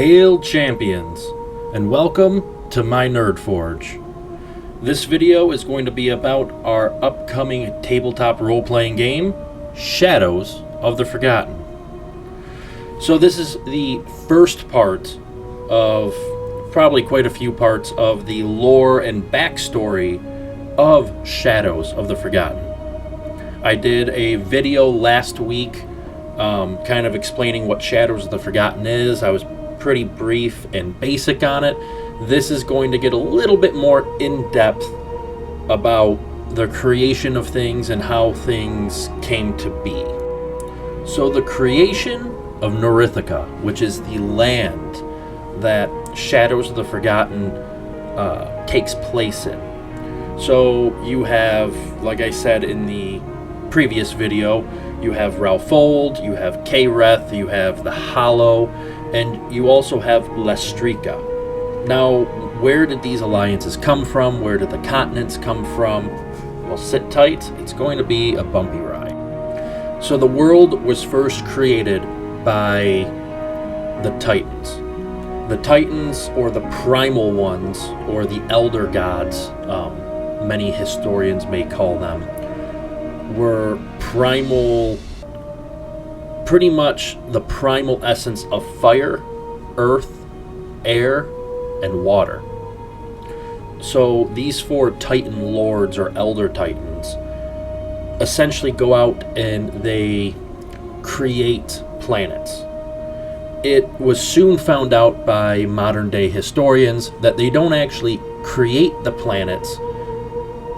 Hail champions, and welcome to my Nerd Forge. This video is going to be about our upcoming tabletop role-playing game, Shadows of the Forgotten. So this is the first part of probably quite a few parts of the lore and backstory of Shadows of the Forgotten. I did a video last week kind of explaining what Shadows of the Forgotten is. I was pretty brief and basic on it. This is going to get a little bit more in-depth about the creation of things and how things came to be. So the creation of Norithica, which is the land that Shadows of the Forgotten takes place in. So you have, like I said in the previous video, you have Ralfold, you have Kareth, you have the Hollow, and you also have Lestrica. Now, where did these alliances come from? Where did the continents come from? Well, sit tight, it's going to be a bumpy ride. So the world was first created by the Titans. The Titans, or the primal ones, or the elder gods, many historians may call them, were primal, pretty much the primal essence of fire, earth, air, and water. So these four Titan lords, or elder Titans, essentially go out and they create planets. It was soon found out by modern day historians that they don't actually create the planets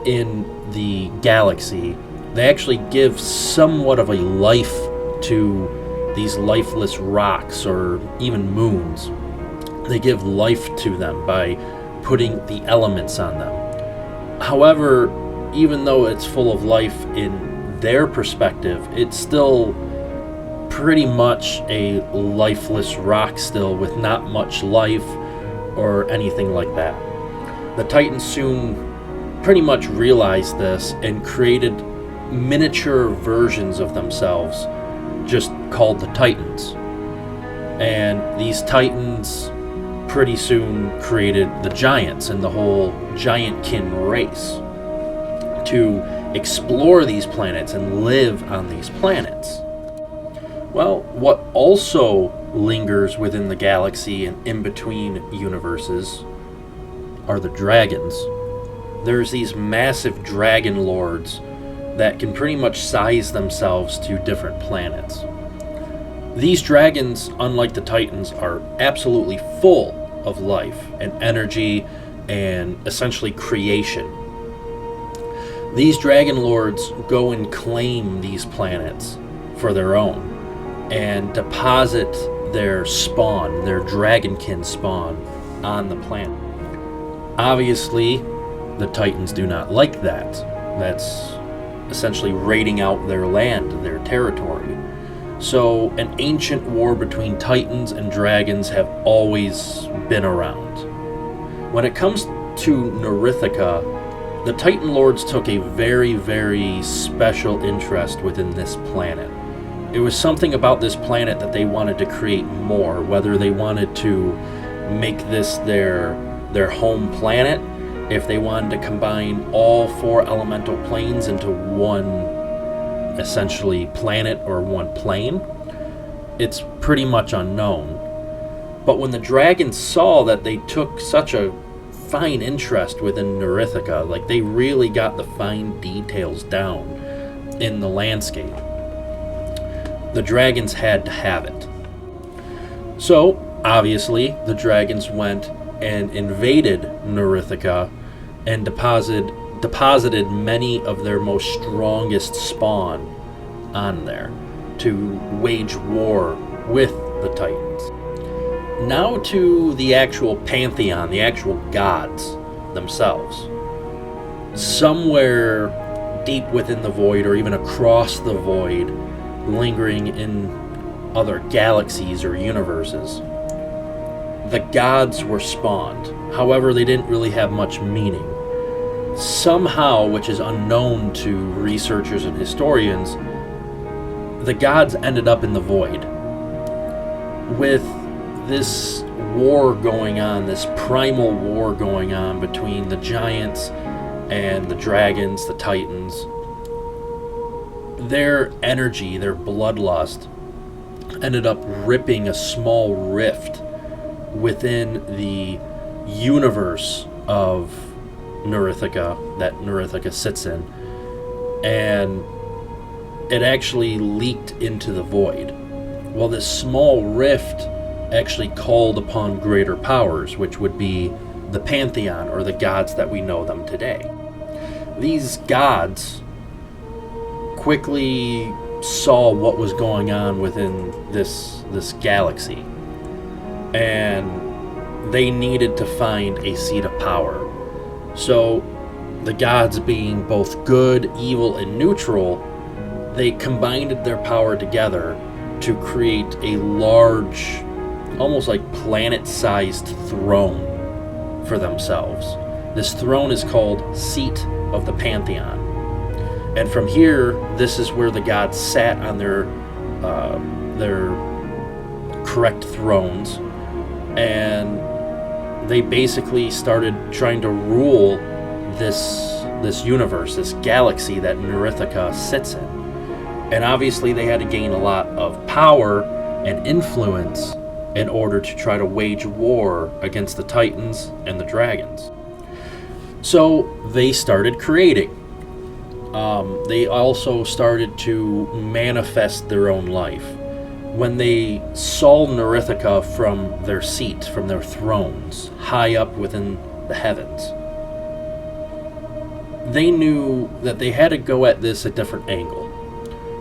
in the galaxy. They actually give somewhat of a life to these lifeless rocks or even moons. They give life to them by putting the elements on them. However, even though it's full of life in their perspective, it's still pretty much a lifeless rock still with not much life or anything like that. The Titans soon pretty much realized this and created miniature versions of themselves just called the Titans. And these Titans pretty soon created the Giants and the whole giantkin race to explore these planets and live on these planets. Well, what also lingers within the galaxy and in between universes are the dragons. There's these massive dragon lords that can pretty much size themselves to different planets. These dragons, unlike the Titans, are absolutely full of life and energy and essentially creation. These dragon lords go and claim these planets for their own and deposit their spawn, their dragonkin spawn, on the planet. Obviously, the Titans do not like that. That's essentially raiding out their land, their territory. So an ancient war between Titans and dragons have always been around. When it comes to Norithica, the Titan Lords took a very, very special interest within this planet. It was something about this planet that they wanted to create more, whether they wanted to make this their home planet, if they wanted to combine all four elemental planes into one, essentially, planet or one plane. It's pretty much unknown. But when the dragons saw that they took such a fine interest within Norithica, like they really got the fine details down in the landscape, the dragons had to have it. So, obviously, the dragons went and invaded Norithica and deposited many of their most strongest spawn on there to wage war with the Titans. Now to the actual pantheon, the actual gods themselves. Somewhere deep within the void, or even across the void, lingering in other galaxies or universes, the gods were spawned. However, they didn't really have much meaning. Somehow, which is unknown to researchers and historians, the gods ended up in the void, with this war going on, this primal war going on between the giants and the dragons, the titans. Their energy, their bloodlust, ended up ripping a small rift within the universe of Norithica that Norithica sits in, and it actually leaked into the void. Well, this small rift actually called upon greater powers, which would be the pantheon, or the gods that we know them today. These gods quickly saw what was going on within this galaxy, and they needed to find a seat of power. So the gods, being both good, evil, and neutral, they combined their power together to create a large, almost like planet-sized throne for themselves. This throne is called Seat of the Pantheon. And from here, this is where the gods sat on their correct thrones, and they basically started trying to rule this universe, this galaxy that Norithica sits in. And obviously they had to gain a lot of power and influence in order to try to wage war against the titans and the dragons. So they started creating. They also started to manifest their own life. When they saw Norithica from their seat, from their thrones, high up within the heavens, they knew that they had to go at this a different angle.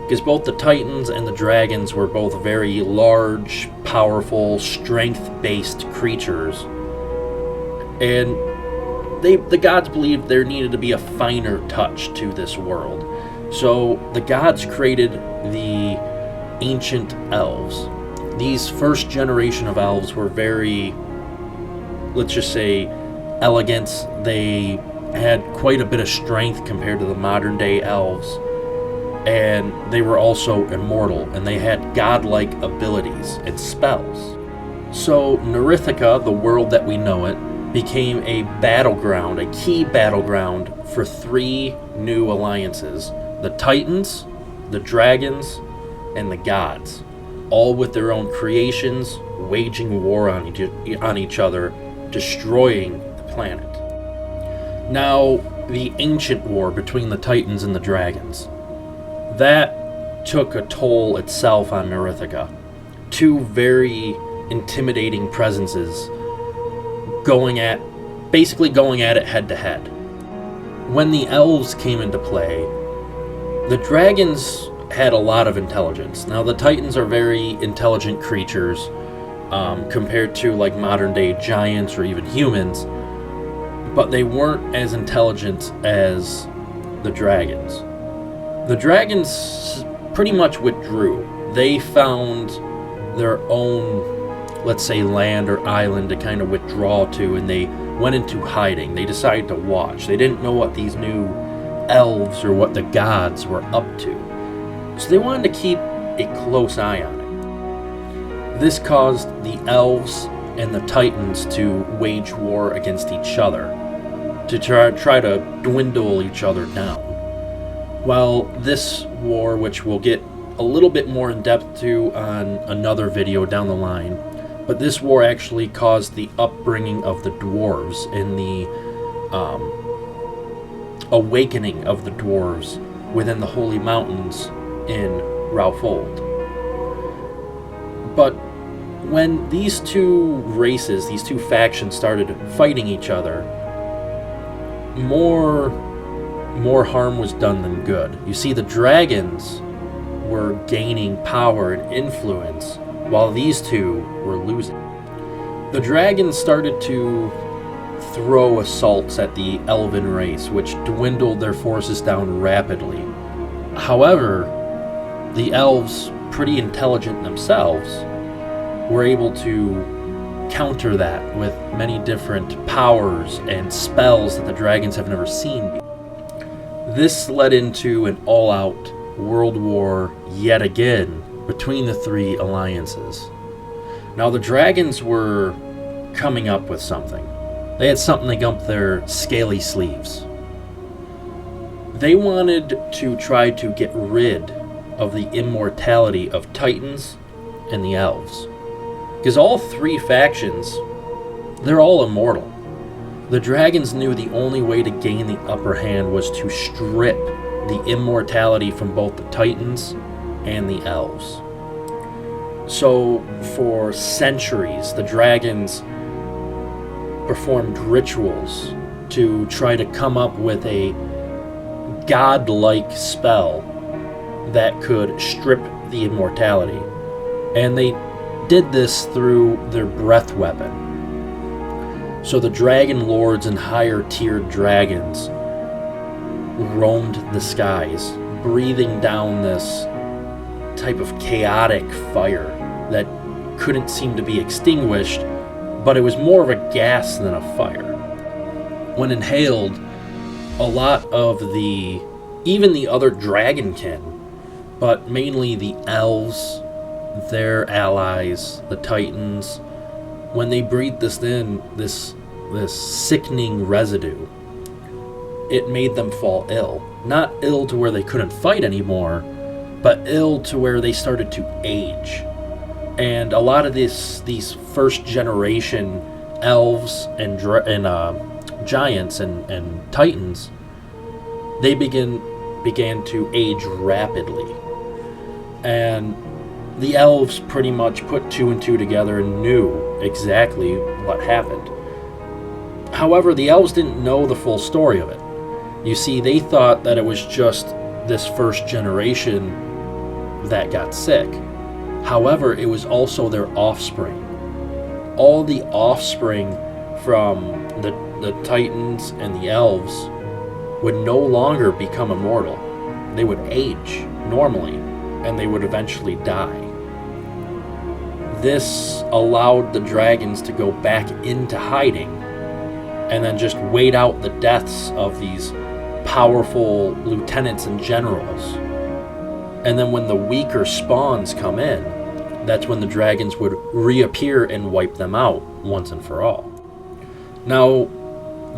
Because both the titans and the dragons were both very large, powerful, strength-based creatures. And the gods believed there needed to be a finer touch to this world. So the gods created the ancient elves. These first generation of elves were very, let's just say, elegant. They had quite a bit of strength compared to the modern day elves. And they were also immortal, and they had godlike abilities and spells. So Norithica, the world that we know it, became a battleground, a key battleground for three new alliances: the Titans, the Dragons, and the Gods, all with their own creations, waging war on each other, destroying the planet. Now, the ancient war between the Titans and the Dragons, that took a toll itself on Norithica. Two very intimidating presences basically going at it head to head. When the elves came into play, the dragons had a lot of intelligence. Now, the Titans are very intelligent creatures compared to like modern day giants or even humans, but they weren't as intelligent as the dragons. The dragons pretty much withdrew. They found their own, let's say, land or island to kind of withdraw to, and they went into hiding. They decided to watch. They didn't know what these new elves or what the gods were up to. So they wanted to keep a close eye on it. This caused the elves and the Titans to wage war against each other, to try to dwindle each other down. Well, this war, which we'll get a little bit more in depth to on another video down the line, but this war actually caused the upbringing of the dwarves and the awakening of the dwarves within the holy mountains in Raufold. But when these two races, these two factions started fighting each other, more harm was done than good. You see, the dragons were gaining power and influence, while these two were losing. The dragons started to throw assaults at the elven race, which dwindled their forces down rapidly. However, the elves, pretty intelligent themselves, were able to counter that with many different powers and spells that the dragons have never seen before. This led into an all-out world war yet again between the three alliances. Now, the dragons were coming up with something. They had something up their scaly sleeves. They wanted to try to get rid of the immortality of Titans and the Elves. Because all three factions, they're all immortal. The dragons knew the only way to gain the upper hand was to strip the immortality from both the Titans and the Elves. So for centuries, the dragons performed rituals to try to come up with a godlike spell that could strip the immortality. And they did this through their breath weapon. So the dragon lords and higher tiered dragons roamed the skies, breathing down this type of chaotic fire that couldn't seem to be extinguished, but it was more of a gas than a fire. When inhaled, a lot of even the other dragonkin, but mainly the elves, their allies, the Titans, when they breathed this in, this sickening residue, it made them fall ill. Not ill to where they couldn't fight anymore, but ill to where they started to age. And a lot of these first generation elves and giants and Titans, they began to age rapidly. And the elves pretty much put two and two together and knew exactly what happened. However, the elves didn't know the full story of it. You see, they thought that it was just this first generation that got sick. However, it was also their offspring. All the offspring from the Titans and the elves would no longer become immortal. They would age normally, and they would eventually die. This allowed the dragons to go back into hiding and then just wait out the deaths of these powerful lieutenants and generals. And then when the weaker spawns come in, that's when the dragons would reappear and wipe them out once and for all. Now,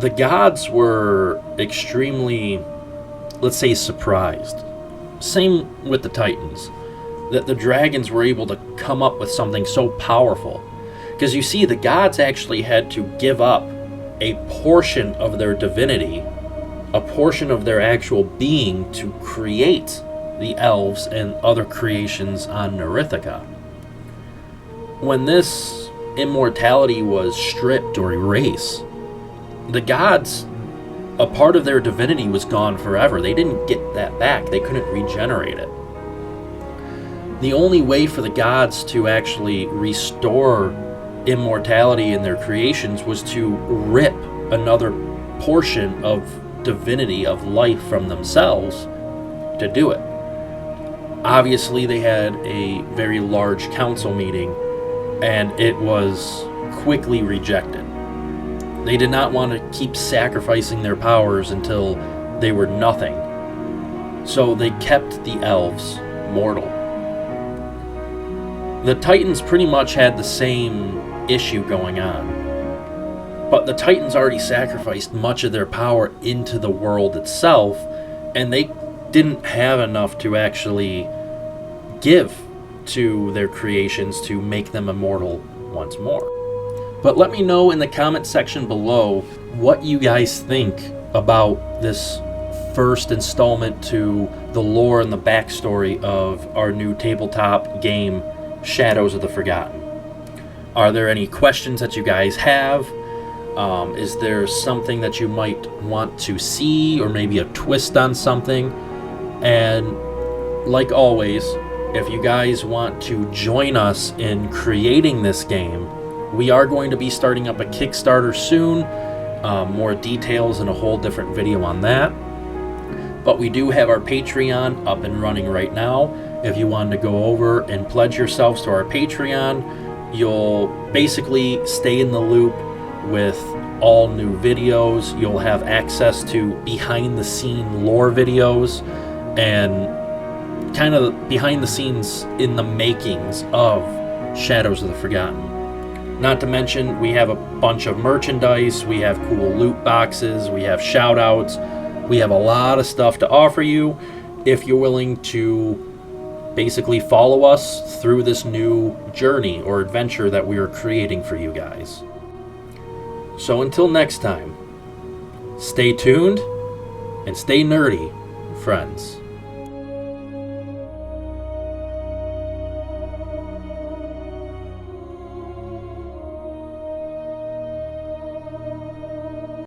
the gods were extremely, let's say, surprised. Same with the Titans, that the dragons were able to come up with something so powerful. Because you see, the gods actually had to give up a portion of their divinity, a portion of their actual being, to create the elves and other creations on Norithica. When this immortality was stripped or erased, the gods, a part of their divinity was gone forever. They didn't get that back. They couldn't regenerate it. The only way for the gods to actually restore immortality in their creations was to rip another portion of divinity, of life, from themselves to do it. Obviously, they had a very large council meeting, and it was quickly rejected. They did not want to keep sacrificing their powers until they were nothing. So they kept the elves mortal. The Titans pretty much had the same issue going on. But the Titans already sacrificed much of their power into the world itself, and they didn't have enough to actually give to their creations to make them immortal once more. But let me know in the comment section below what you guys think about this first installment to the lore and the backstory of our new tabletop game, Shadows of the Forgotten. Are there any questions that you guys have? Is there something that you might want to see, or maybe a twist on something? And like always, if you guys want to join us in creating this game, we are going to be starting up a Kickstarter soon. More details in a whole different video on that. But we do have our Patreon up and running right now. If you wanted to go over and pledge yourselves to our Patreon, you'll basically stay in the loop with all new videos. You'll have access to behind the scene lore videos and kind of behind the scenes in the makings of Shadows of the Forgotten. Not to mention, we have a bunch of merchandise, we have cool loot boxes, we have shout outs, we have a lot of stuff to offer you if you're willing to basically follow us through this new journey or adventure that we are creating for you guys. So until next time, stay tuned and stay nerdy, friends.